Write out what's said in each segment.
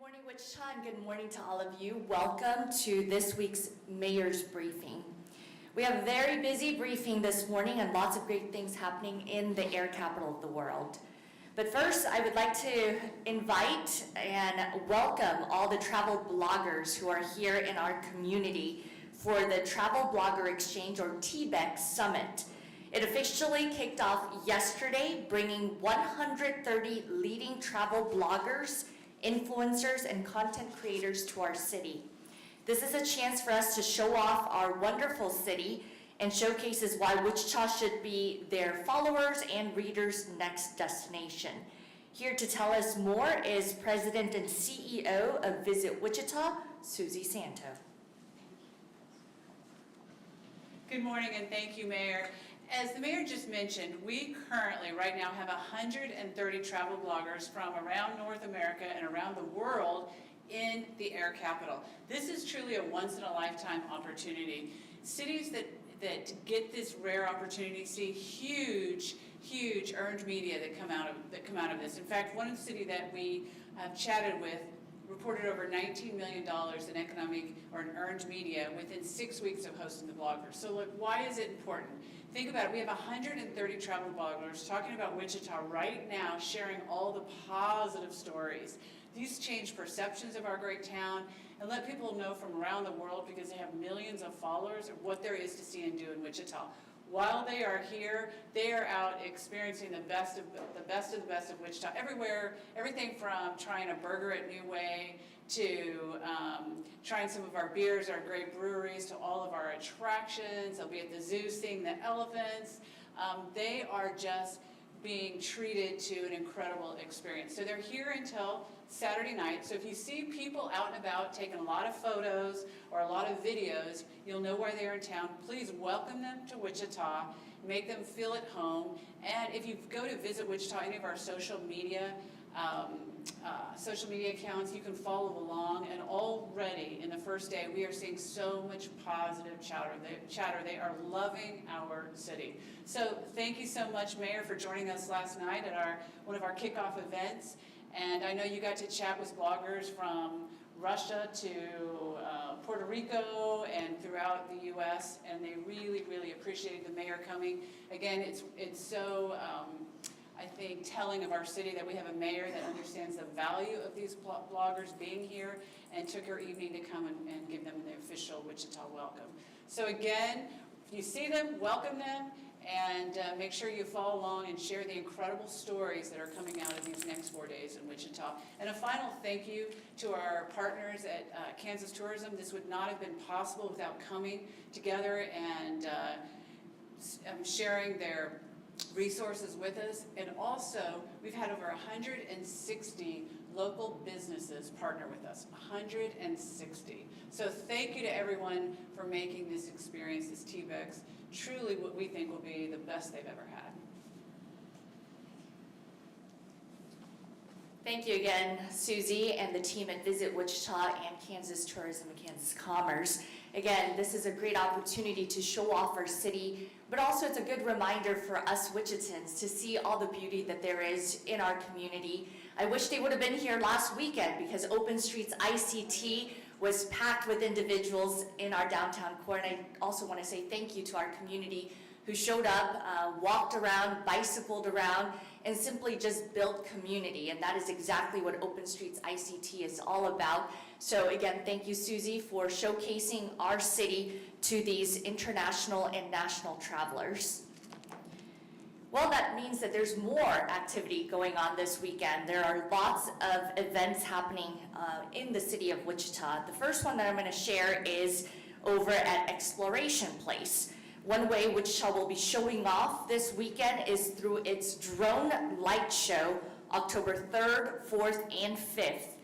morning, Wichita, and good morning to all of you. Welcome to this week's Mayor's Briefing. We have a very busy briefing this morning and lots of great things happening in the air capital of the world. But first, I would like to invite and welcome all the travel bloggers who are here in our community for the Travel Blogger Exchange, or TBEX Summit. It officially kicked off yesterday, bringing 130 leading travel bloggers, influencers, and content creators to our city. This is a chance for us to show off our wonderful city and showcases why Wichita should be their followers and readers' next destination. Here to tell us more is President and CEO of Visit Wichita, Susie Santo. Good morning, and thank you, Mayor. As the Mayor just mentioned, we currently, right now, have 130 travel bloggers from around North America and around the world in the air capital. This is truly a once-in-a-lifetime opportunity. Cities that get this rare opportunity see huge earned media that come out of this. In fact, one city that we have chatted with reported over $19 million in economic or in earned media within 6 weeks of hosting the bloggers. So look, why is it important? Think about it. We have 130 travel bloggers talking about Wichita right now, sharing all the positive stories. These change perceptions of our great town and let people know from around the world, because they have millions of followers, what there is to see and do in Wichita. While they are here, they are out experiencing the best of the best of Wichita. Everywhere, everything from trying a burger at New Way to trying some of our beers, our great breweries, to all of our attractions. They'll be at the zoo seeing the elephants. They are just being treated to an incredible experience. So they're here until Saturday night. So if you see people out and about taking a lot of photos or a lot of videos, you'll know why they're in town. Please welcome them to Wichita, make them feel at home. And if you go to Visit Wichita, any of our social media accounts, you can follow along. And already in the first day, we are seeing so much positive chatter. They are loving our city. So thank you so much, Mayor, for joining us last night at one of our kickoff events. And I know you got to chat with bloggers from Russia to Puerto Rico and throughout the U.S., and they really appreciated the mayor coming. Again, it's so I think telling of our city that we have a mayor that understands the value of these bloggers being here and took her evening to come and give them the official Wichita welcome. So again, if you see them, welcome them, and make sure you follow along and share the incredible stories that are coming out of these next 4 days in Wichita. And a final thank you to our partners at Kansas Tourism. This would not have been possible without coming together and sharing their resources with us. And also, we've had over 160 local businesses partner with us, 160. So thank you to everyone for making this experience, this TBEX, truly what we think will be the best they've ever had. Thank you again, Susie, and the team at Visit Wichita and Kansas Tourism and Kansas Commerce. Again, this is a great opportunity to show off our city, but also it's a good reminder for us Wichitans to see all the beauty that there is in our community. I wish they would have been here last weekend, because Open Streets ICT was packed with individuals in our downtown core. And I also want to say thank you to our community who showed up, walked around, bicycled around, and simply just built community. And that is exactly what Open Streets ICT is all about. So again, thank you, Susie, for showcasing our city to these international and national travelers. Well, that means that there's more activity going on this weekend. There are lots of events happening in the city of Wichita. The first one that I'm going to share is over at Exploration Place. One way Wichita will be showing off this weekend is through its drone light show, October 3rd, 4th, and 5th.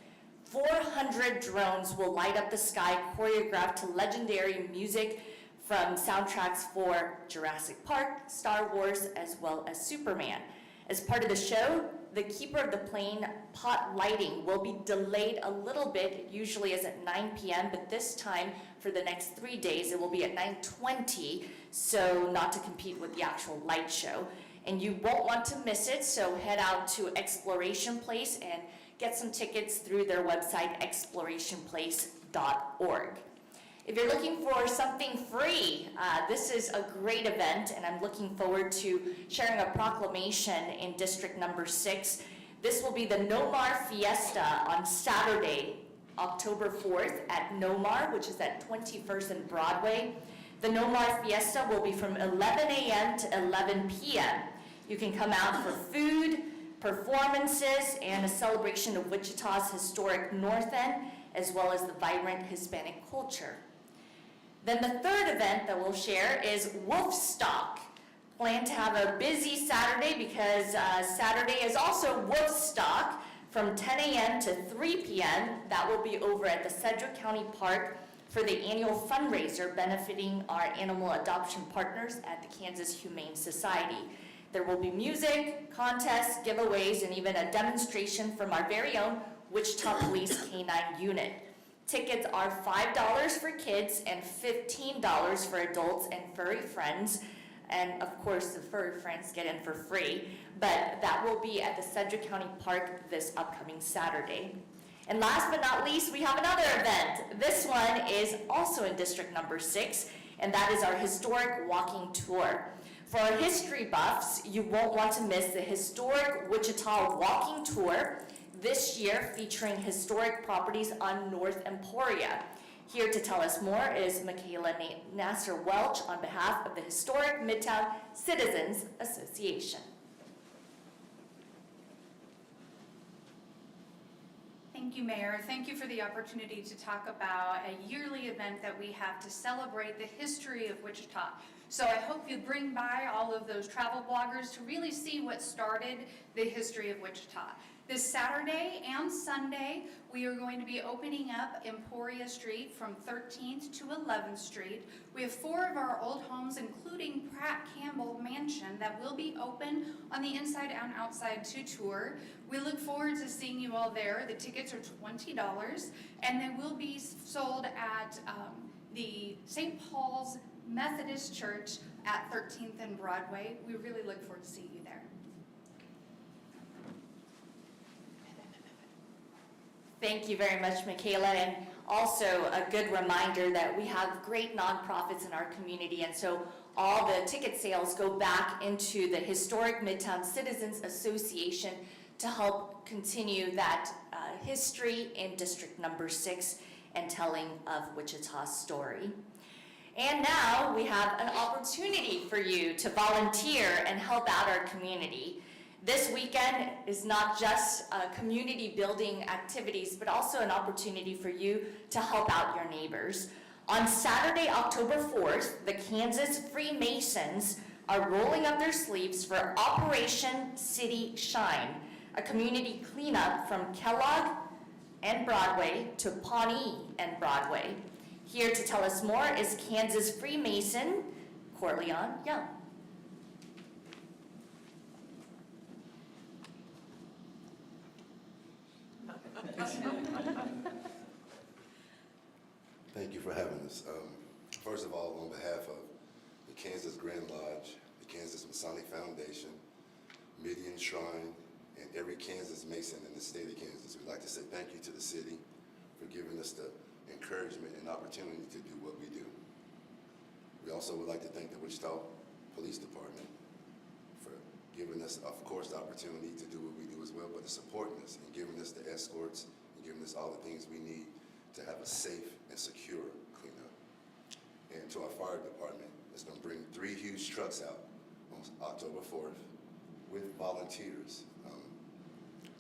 400 drones will light up the sky, choreographed to legendary music from soundtracks for Jurassic Park, Star Wars, as well as Superman. As part of the show, the keeper of the plane pot lighting will be delayed a little bit. It usually is at 9 p.m., but this time for the next 3 days, it will be at 9:20, so not to compete with the actual light show. And you won't want to miss it, so head out to Exploration Place and get some tickets through their website, explorationplace.org. If you're looking for something free, this is a great event, and I'm looking forward to sharing a proclamation in District Number 6. This will be the Nomar Fiesta on Saturday, October 4th at Nomar, which is at 21st and Broadway. The Nomar Fiesta will be from 11 a.m. to 11 p.m. You can come out for food, performances, and a celebration of Wichita's historic North End, as well as the vibrant Hispanic culture. Then the third event that we'll share is Wolfstock. Plan to have a busy Saturday because Saturday is also Wolfstock from 10 a.m. to 3 p.m. That will be over at the Sedgwick County Park for the annual fundraiser benefiting our animal adoption partners at the Kansas Humane Society. There will be music, contests, giveaways, and even a demonstration from our very own Wichita Police K-9 unit. Tickets are $5 for kids and $15 for adults and furry friends. And of course, the furry friends get in for free. But that will be at the Sedgwick County Park this upcoming Saturday. And last but not least, we have another event. This one is also in District Number 6, and that is our historic walking tour. For our history buffs, you won't want to miss the historic Wichita walking tour this year, featuring historic properties on North Emporia. Here to tell us more is Michaela Nasser Welch on behalf of the Historic Midtown Citizens Association. Thank you, Mayor. Thank you for the opportunity to talk about a yearly event that we have to celebrate the history of Wichita. So I hope you bring by all of those travel bloggers to really see what started the history of Wichita. This Saturday and Sunday, we are going to be opening up Emporia Street from 13th to 11th Street. We have 4 of our old homes, including Pratt Campbell Mansion, that will be open on the inside and outside to tour. We look forward to seeing you all there. The tickets are $20, and they will be sold at the St. Paul's Methodist Church at 13th and Broadway. We really look forward to seeing you there. Thank you very much, Michaela, and also a good reminder that we have great nonprofits in our community, and so all the ticket sales go back into the Historic Midtown Citizens Association to help continue that history in District Number 6 and telling of Wichita's story. And now we have an opportunity for you to volunteer and help out our community. This weekend is not just community building activities, but also an opportunity for you to help out your neighbors. On Saturday, October 4th, the Kansas Freemasons are rolling up their sleeves for Operation City Shine, a community cleanup from Kellogg and Broadway to Pawnee and Broadway. Here to tell us more is Kansas Freemason Corleon Young. Thank you for having us. First of all, on behalf of the Kansas Grand Lodge, the Kansas Masonic Foundation, Midian Shrine, and every Kansas Mason in the state of Kansas, we'd like to say thank you to the city for giving us the encouragement and opportunity to do what we do. We also would like to thank the Wichita Police Department for giving us, of course, the opportunity to do what we do as well, but to supporting us and giving us the escorts and giving us all the things we need to have a safe and secure cleanup. And to our fire department, that's going to bring 3 huge trucks out on October 4th with volunteers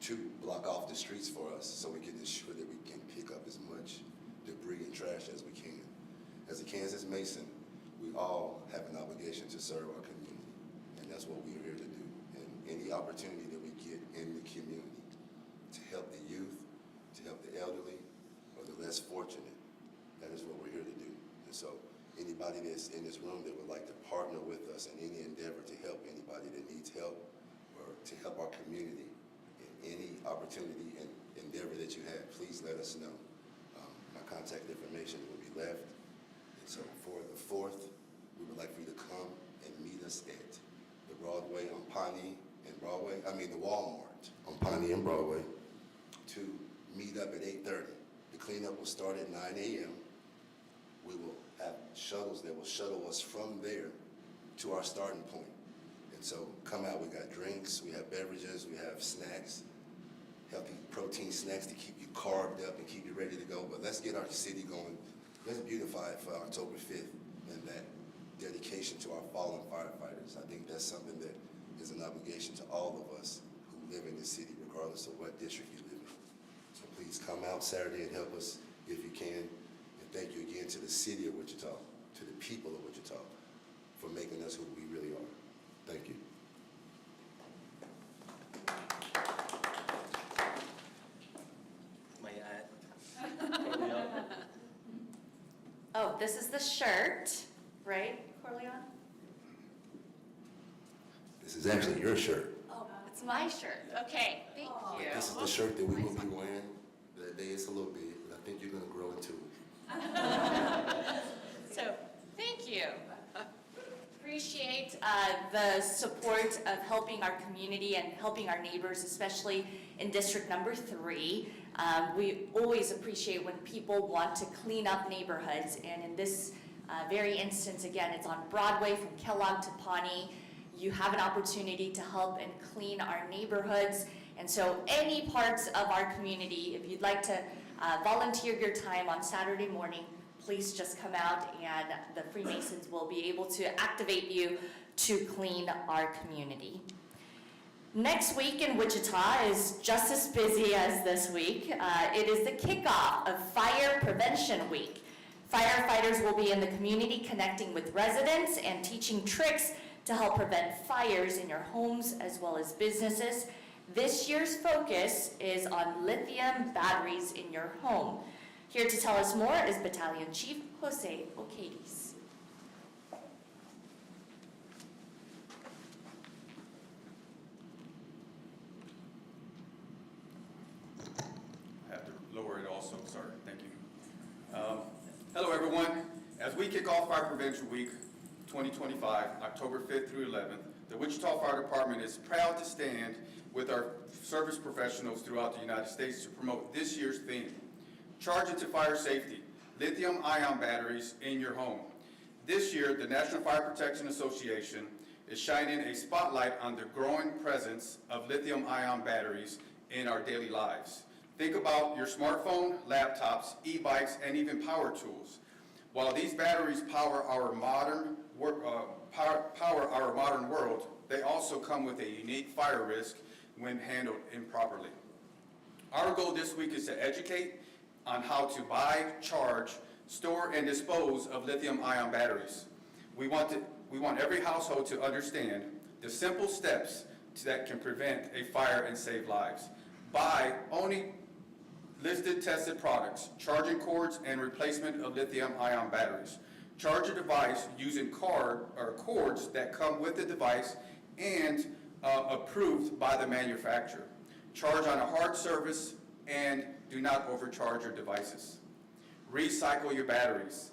to block off the streets for us so we can ensure that we can pick up as much debris and trash as we can. As a Kansas Mason, we all have an obligation to serve our community, and that's what we're here to do. And any opportunity that we get in the community to help the youth, to help the elderly, or the less fortunate, that is what we're here to do. And so anybody that's in this room that would like to partner with us in any endeavor to help anybody that needs help or to help our community in any opportunity and endeavor that you have, please let us know. My contact information will be left. And so for the 4th, we would like for you to come and meet us at the Walmart on Pawnee and Broadway to meet up at 8:30. The cleanup will start at 9 a.m. We will have shuttles that will shuttle us from there to our starting point. And so come out, we got drinks, we have beverages, we have snacks, healthy protein snacks to keep you carved up and keep you ready to go. But let's get our city going. Let's beautify it for October 5th and that dedication to our fallen firefighters. I think that's something that is an obligation to all of us who live in the city, regardless of what district you live in. So please come out Saturday and help us if you can. And thank you again to the city of Wichita, to the people of Wichita, for making us who we really are. Thank you. May I add? Oh, this is the shirt, right, Corleone? This is actually your shirt. Oh, it's my shirt. Okay, thank you. This is the shirt that we will be wearing. That day it's a little big, but I think you're going to grow into it. So, thank you. Appreciate the support of helping our community and helping our neighbors, especially in District Number 3. We always appreciate when people want to clean up neighborhoods, and in this very instance, again, it's on Broadway from Kellogg to Pawnee. You have an opportunity to help and clean our neighborhoods, and so any parts of our community, if you'd like to volunteer your time on Saturday morning, please just come out and the Freemasons will be able to activate you to clean our community. Next week in Wichita is just as busy as this week. It is the kickoff of Fire Prevention Week. Firefighters will be in the community connecting with residents and teaching tricks to help prevent fires in your homes as well as businesses. This year's focus is on lithium batteries in your home. Here to tell us more is Battalion Chief Jose Ocades. I have to lower it also, sorry, thank you. Hello everyone. As we kick off Fire Prevention Week 2025, October 5th through 11th, the Wichita Fire Department is proud to stand with our service professionals throughout the United States to promote this year's theme, Charge Into Fire Safety, lithium-ion batteries in your home. This year, the National Fire Protection Association is shining a spotlight on the growing presence of lithium-ion batteries in our daily lives. Think about your smartphone, laptops, e-bikes, and even power tools. While these batteries power our modern world, they also come with a unique fire risk when handled improperly. Our goal this week is to educate on how to buy, charge, store, and dispose of lithium-ion batteries. We want every household to understand the simple steps that can prevent a fire and save lives. Buy only listed tested products, charging cords, and replacement of lithium-ion batteries. Charge a device using cords that come with the device and approved by the manufacturer. Charge on a hard surface and do not overcharge your devices. Recycle your batteries.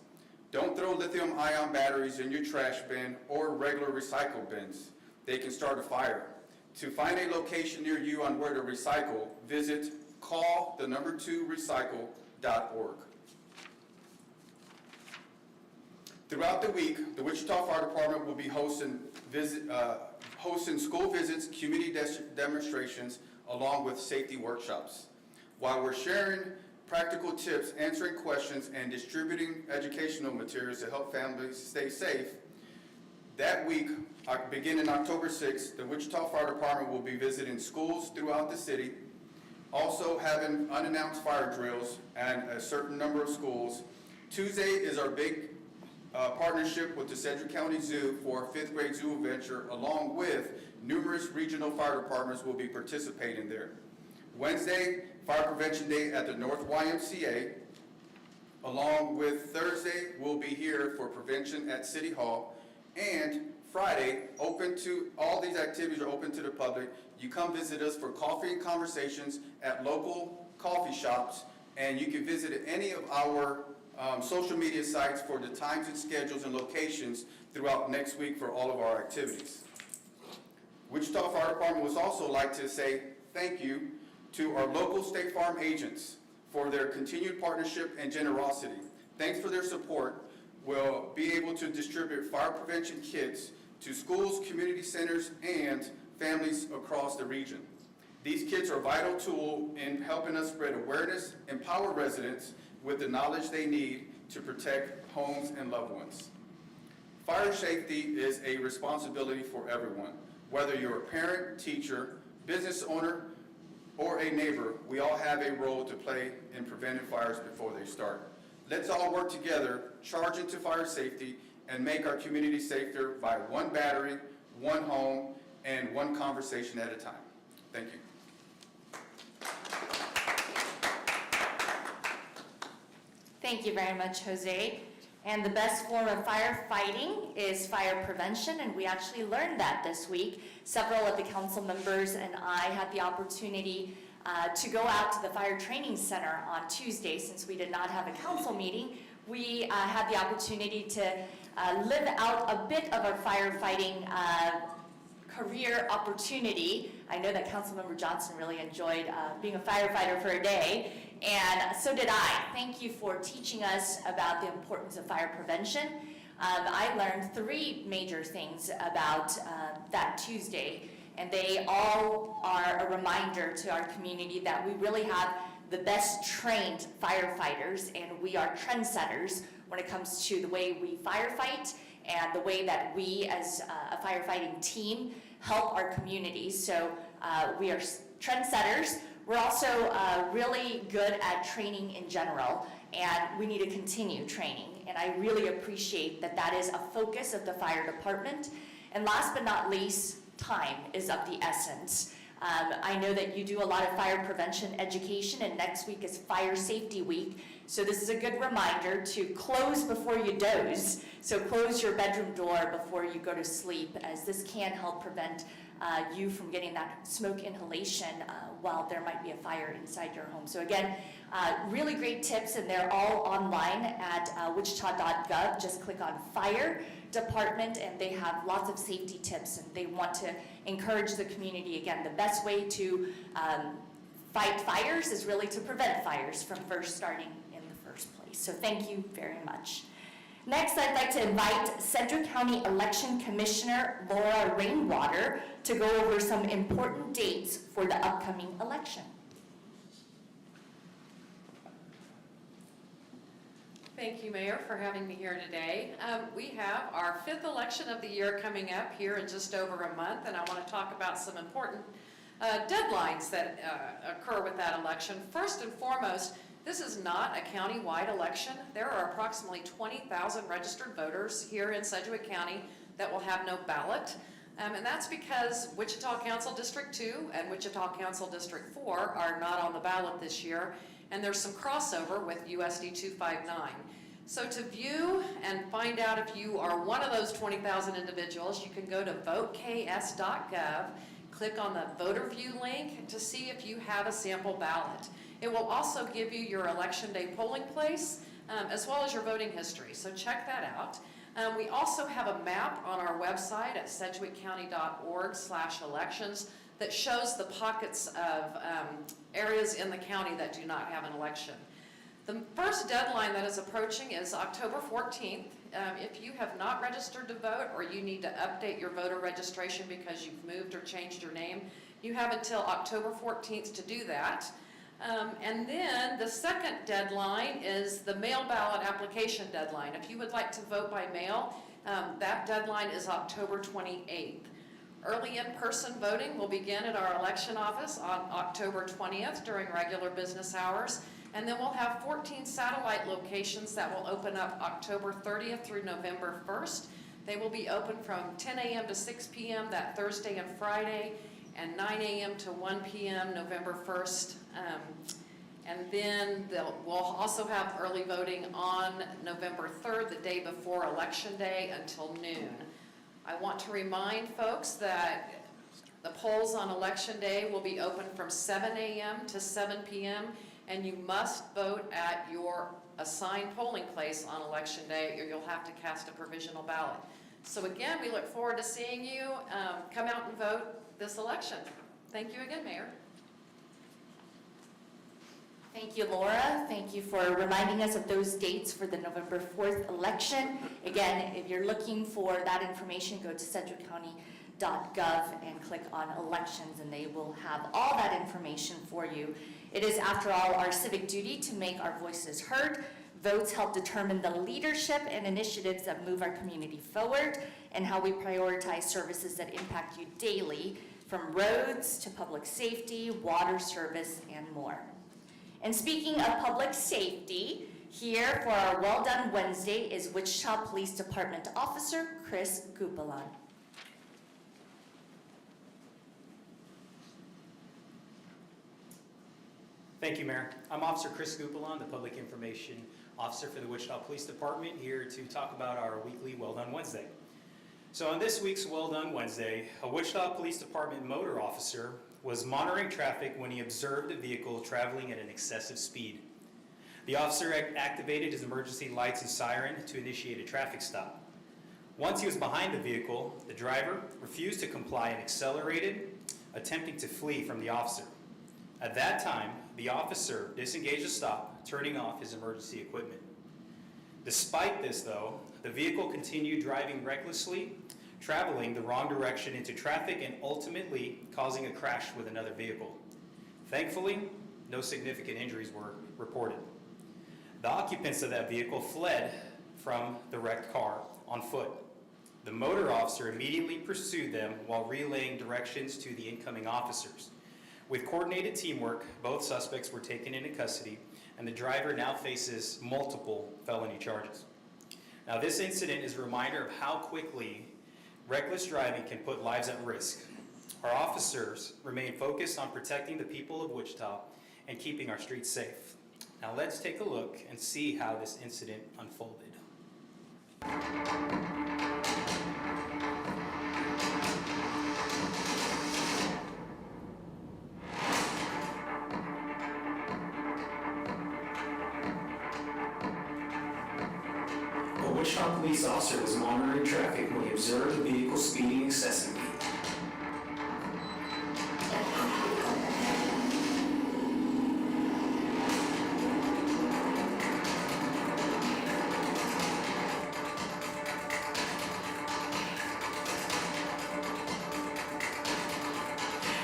Don't throw lithium-ion batteries in your trash bin or regular recycle bins. They can start a fire. To find a location near you on where to recycle, visit call2recycle.org. Throughout the week, the Wichita Fire Department will be hosting school visits, community demonstrations, along with safety workshops. While we're sharing practical tips, answering questions, and distributing educational materials to help families stay safe, that week, beginning October 6th, the Wichita Fire Department will be visiting schools throughout the city, also having unannounced fire drills at a certain number of schools. Tuesday is our big partnership with the Sedgwick County Zoo for our 5th grade zoo adventure, along with numerous regional fire departments will be participating there. Wednesday, Fire Prevention Day at the North YMCA, along with Thursday, we'll be here for prevention at City Hall, and Friday, all these activities are open to the public. You come visit us for coffee and conversations at local coffee shops, and you can visit any of our social media sites for the times and schedules and locations throughout next week for all of our activities. Wichita Fire Department would also like to say thank you To our local State Farm agents for their continued partnership and generosity. Thanks for their support. We'll be able to distribute fire prevention kits to schools, community centers, and families across the region. These kits are a vital tool in helping us spread awareness, empower residents with the knowledge they need to protect homes and loved ones. Fire safety is a responsibility for everyone. Whether you're a parent, teacher, business owner, or a neighbor, we all have a role to play in preventing fires before they start. Let's all work together, charge into fire safety, and make our community safer by one battery, one home, and one conversation at a time. Thank you. Thank you very much, Jose. And the best form of firefighting is fire prevention, and we actually learned that this week. Several of the council members and I had the opportunity to go out to the Fire Training Center on Tuesday. Since we did not have a council meeting, we had the opportunity to live out a bit of our firefighting career opportunity. I know that Councilmember Johnson really enjoyed being a firefighter for a day, and so did I. Thank you for teaching us about the importance of fire prevention. I learned 3 major things about that Tuesday, and they all are a reminder to our community that we really have the best trained firefighters, and we are trendsetters when it comes to the way we firefight and the way that we as a firefighting team help our communities. So we are trendsetters. We're also really good at training in general, and we need to continue training. And I really appreciate that that is a focus of the fire department. And last but not least, time is of the essence. I know that you do a lot of fire prevention education, and next week is Fire Safety Week. So this is a good reminder to close before you doze. So close your bedroom door before you go to sleep, as this can help prevent you from getting that smoke inhalation while there might be a fire inside your home. So again, really great tips, and they're all online at wichita.gov. Just click on Fire Department, and they have lots of safety tips, and they want to encourage the community. Again, the best way to fight fires is really to prevent fires from first starting in the first place. So thank you very much. Next, I'd like to invite Central County Election Commissioner Laura Rainwater to go over some important dates for the upcoming election. Thank you, Mayor, for having me here today. We have our 5th election of the year coming up here in just over a month, and I want to talk about some important deadlines that occur with that election. First and foremost, this is not a county-wide election. There are approximately 20,000 registered voters here in Sedgwick County that will have no ballot. And that's because Wichita Council District 2 and Wichita Council District 4 are not on the ballot this year, and there's some crossover with USD 259. So to view and find out if you are one of those 20,000 individuals, you can go to voteks.gov, click on the voter view link to see if you have a sample ballot. It will also give you your election day polling place, as well as your voting history, so check that out. We also have a map on our website at sedgwickcounty.org/elections that shows the pockets of areas in the county that do not have an election. The first deadline that is approaching is October 14th. If you have not registered to vote, or you need to update your voter registration because you've moved or changed your name, you have until October 14th to do that. And then the second deadline is the mail ballot application deadline. If you would like to vote by mail, that deadline is October 28th. Early in-person voting will begin at our election office on October 20th during regular business hours. And then we'll have 14 satellite locations that will open up October 30th through November 1st. They will be open from 10 a.m. to 6 p.m. that Thursday and Friday, and 9 a.m. to 1 p.m. November 1st. And then we'll also have early voting on November 3rd, the day before Election Day, until noon. I want to remind folks that the polls on Election Day will be open from 7 a.m. to 7 p.m., and you must vote at your assigned polling place on Election Day, or you'll have to cast a provisional ballot. So again, we look forward to seeing you. Come out and vote this election. Thank you again, Mayor. Thank you, Laura. Thank you for reminding us of those dates for the November 4th election. Again, if you're looking for that information, go to centralcounty.gov and click on elections, and they will have all that information for you. It is, after all, our civic duty to make our voices heard. Votes help determine the leadership and initiatives that move our community forward and how we prioritize services that impact you daily, from roads to public safety, water service, and more. And speaking of public safety, here for our Well Done Wednesday is Wichita Police Department Officer Chris Gupalan. Thank you, Mayor. I'm Officer Chris Gupalan, the Public Information Officer for the Wichita Police Department, here to talk about our weekly Well Done Wednesday. So on this week's Well Done Wednesday, a Wichita Police Department motor officer was monitoring traffic when he observed a vehicle traveling at an excessive speed. The officer activated his emergency lights and siren to initiate a traffic stop. Once he was behind the vehicle, the driver refused to comply and accelerated, attempting to flee from the officer. At that time, the officer disengaged the stop, turning off his emergency equipment. Despite this, though, the vehicle continued driving recklessly, traveling the wrong direction into traffic and ultimately causing a crash with another vehicle. Thankfully, no significant injuries were reported. The occupants of that vehicle fled from the wrecked car on foot. The motor officer immediately pursued them while relaying directions to the incoming officers. With coordinated teamwork, both suspects were taken into custody, and the driver now faces multiple felony charges. Now, this incident is a reminder of how quickly reckless driving can put lives at risk. Our officers remain focused on protecting the people of Wichita and keeping our streets safe. Now, let's take a look and see how this incident unfolded. A Wichita police officer was monitoring traffic when he observed a vehicle speeding excessively.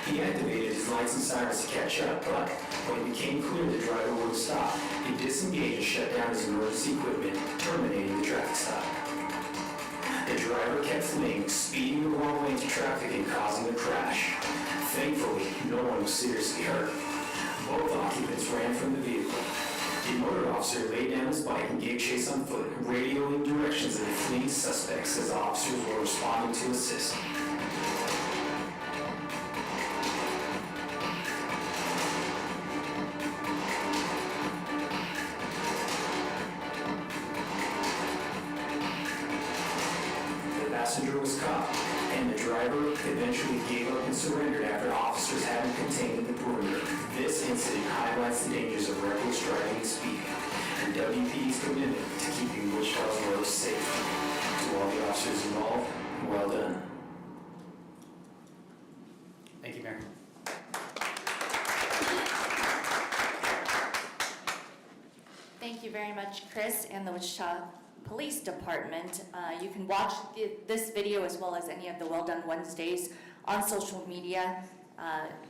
He activated his lights and sirens to catch up, but when it became clear the driver wouldn't stop, he disengaged and shut down his emergency equipment, terminating the traffic stop. The driver kept fleeing, speeding the wrong way into traffic and causing a crash. Thankfully, no one was seriously hurt. Both occupants ran from the vehicle. The motor officer laid down his bike and gave chase on foot, radioing directions of the fleeing suspects as officers were responding to assist. The passenger was caught, and the driver eventually gave up and surrendered after officers had him contained in the perimeter. This incident highlights the dangers of reckless driving and speeding, and WPD's commitment to keeping Wichita's roads safe. To all the officers involved, well done. Thank you, Mayor. Thank you very much, Chris, and the Wichita Police Department. You can watch this video as well as any of the Well Done Wednesdays on social media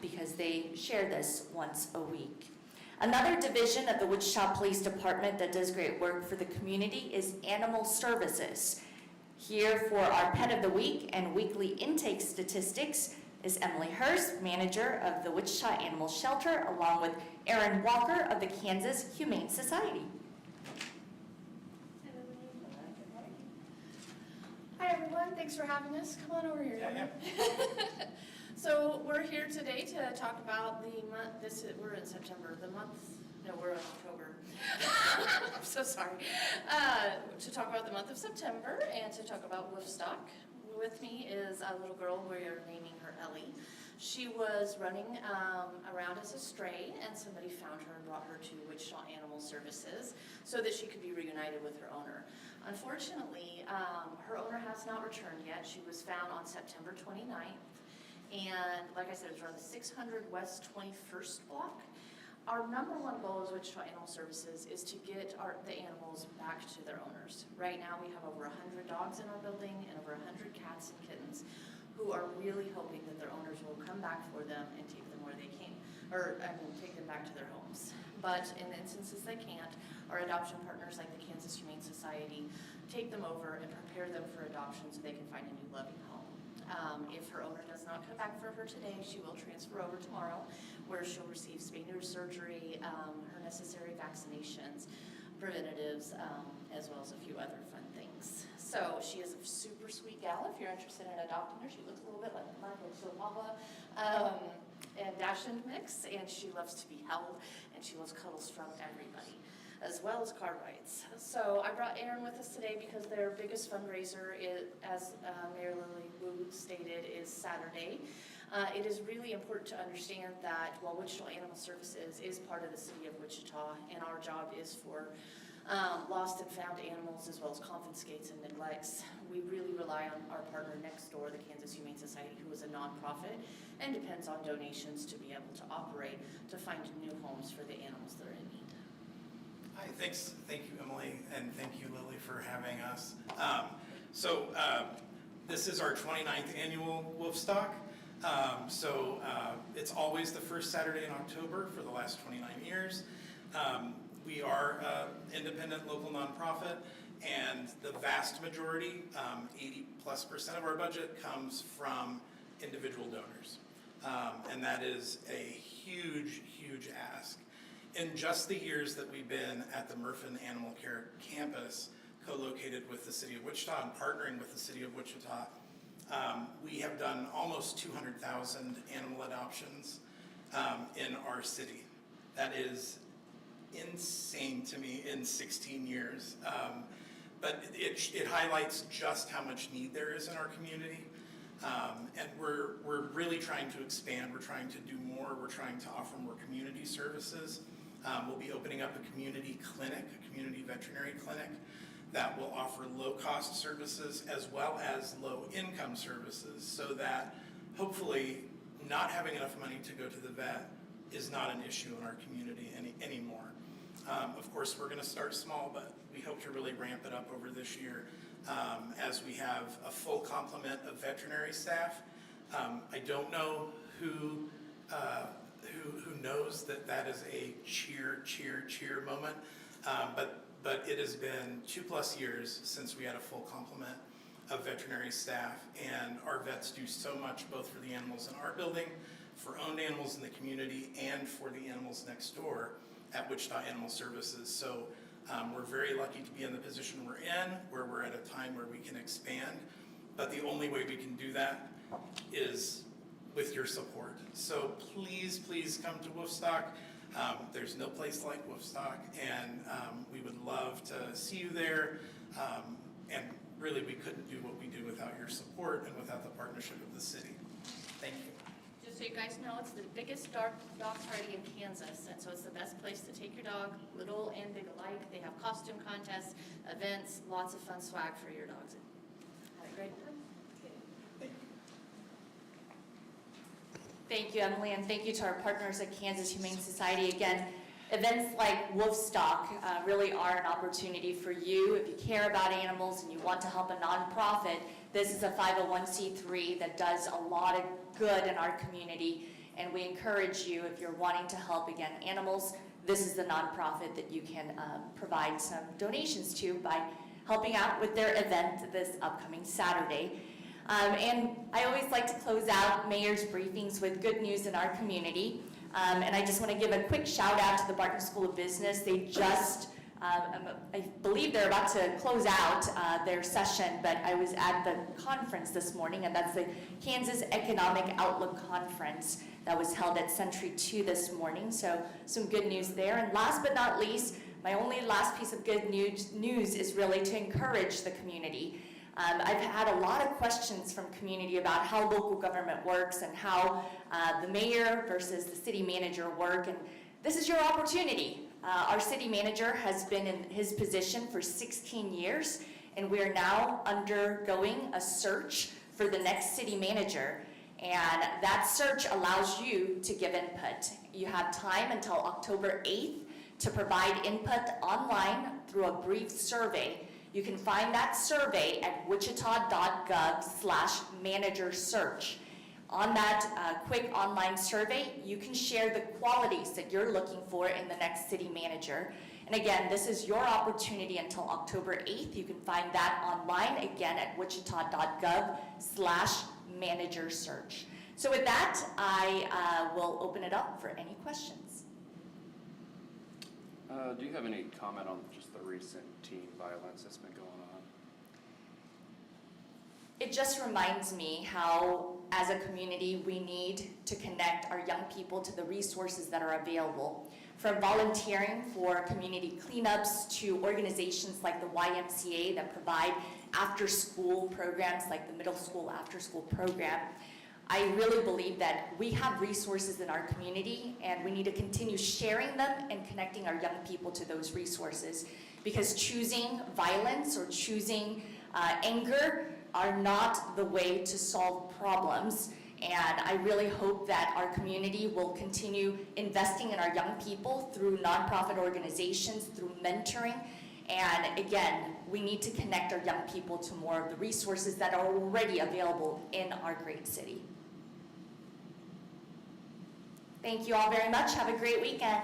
because they share this once a week. Another division of the Wichita Police Department that does great work for the community is Animal Services. Here for our Pet of the Week and weekly intake statistics is Emily Hurst, manager of the Wichita Animal Shelter, along with Aaron Walker of the Kansas Humane Society. Hi everyone, thanks for having us. Come on over here. So we're here today to talk about the month, we're in September, we're in October. I'm so sorry. To talk about the month of September and to talk about wolf stock. With me is a little girl, we're naming her Ellie. She was running around as a stray, and somebody found her and brought her to Wichita Animal Services so that she could be reunited with her owner. Unfortunately, her owner has not returned yet. She was found on September 29th, and like I said, it was around the 600 West 21st block. our number one goal as Wichita Animal Services is to get the animals back to their owners. Right now, we have over 100 dogs in our building and over 100 cats and kittens who are really hoping that their owners will come back for them and take them where they came, take them back to their homes. But in the instances they can't, our adoption partners like the Kansas Humane Society take them over and prepare them for adoption so they can find a new loving home. If her owner does not come back for her today, she will transfer over tomorrow, where she'll receive spay-neuter surgery, her necessary vaccinations, preventatives, as well as a few other fun things. So she is a super sweet gal. If you're interested in adopting her, she looks a little bit like my Chihuahua and Dachshund mix, and she loves to be held, and she loves cuddles from everybody, as well as car rides. So I brought Aaron with us today because their biggest fundraiser, as Mayor Lily Wu stated, is Saturday. It is really important to understand that while Wichita Animal Services is part of the city of Wichita, and our job is for lost and found animals as well as confiscates and neglects, we really rely on our partner next door, the Kansas Humane Society, who is a nonprofit and depends on donations to be able to operate, to find new homes for the animals that are in need. Hi, thank you, Emily, and thank you, Lily, for having us. This is our 29th annual Wolfstock. It's always the first Saturday in October for the last 29 years. We are an independent local nonprofit, and the vast majority, 80+% of our budget, comes from individual donors. And that is a huge, huge ask. In just the years that we've been at the Murfin Animal Care Campus, co-located with the City of Wichita and partnering with the City of Wichita, we have done almost 200,000 animal adoptions in our city. That is insane to me in 16 years. But it highlights just how much need there is in our community. And we're really trying to expand. We're trying to do more. We're trying to offer more community services. We'll be opening up a community clinic, a community veterinary clinic, that will offer low-cost services as well as low-income services, so that hopefully not having enough money to go to the vet is not an issue in our community anymore. Of course, we're going to start small, but we hope to really ramp it up over this year as we have a full complement of veterinary staff. I don't know who knows that is a cheer moment, but it has been 2+ years since we had a full complement of veterinary staff, and our vets do so much both for the animals in our building, for owned animals in the community, and for the animals next door at Wichita Animal Services. So we're very lucky to be in the position we're in, where we're at a time where we can expand, but the only way we can do that is with your support. So please, please come to Wolfstock. There's no place like Wolfstock, and we would love to see you there. And really, we couldn't do what we do without your support and without the partnership of the city. Thank you. Just so you guys know, it's the biggest dog party in Kansas, and so it's the best place to take your dog, little and big alike. They have costume contests, events, lots of fun swag for your dogs. Have a great time. Thank you, Emily, and thank you to our partners at Kansas Humane Society. Again, events like Wolfstock really are an opportunity for you. If you care about animals and you want to help a nonprofit, this is a 501c3 that does a lot of good in our community, and we encourage you, if you're wanting to help, again, animals, this is the nonprofit that you can provide some donations to by helping out with their event this upcoming Saturday. And I always like to close out mayor's briefings with good news in our community. And I just want to give a quick shout out to the Barton School of Business. They just, I believe they're about to close out their session, but I was at the conference this morning, and that's the Kansas Economic Outlook Conference that was held at Century 2 this morning. So some good news there. And last but not least, my only last piece of good news is really to encourage the community. I've had a lot of questions from community about how local government works and how the mayor versus the city manager work, and this is your opportunity. Our city manager has been in his position for 16 years, and we are now undergoing a search for the next city manager. And that search allows you to give input. You have time until October 8th to provide input online through a brief survey. You can find that survey at wichita.gov/manager search. On that quick online survey, you can share the qualities that you're looking for in the next city manager. And again, this is your opportunity until October 8th. You can find that online again at wichita.gov/manager search. So with that, I will open it up for any questions. Do you have any comment on just the recent teen violence that's been going on? It just reminds me how, as a community, we need to connect our young people to the resources that are available. From volunteering for community cleanups to organizations like the YMCA that provide after-school programs like the middle school after-school program, I really believe that we have resources in our community and we need to continue sharing them and connecting our young people to those resources, because choosing violence or choosing anger are not the way to solve problems. And I really hope that our community will continue investing in our young people through nonprofit organizations, through mentoring. And again, we need to connect our young people to more of the resources that are already available in our great city. Thank you all very much. Have a great weekend.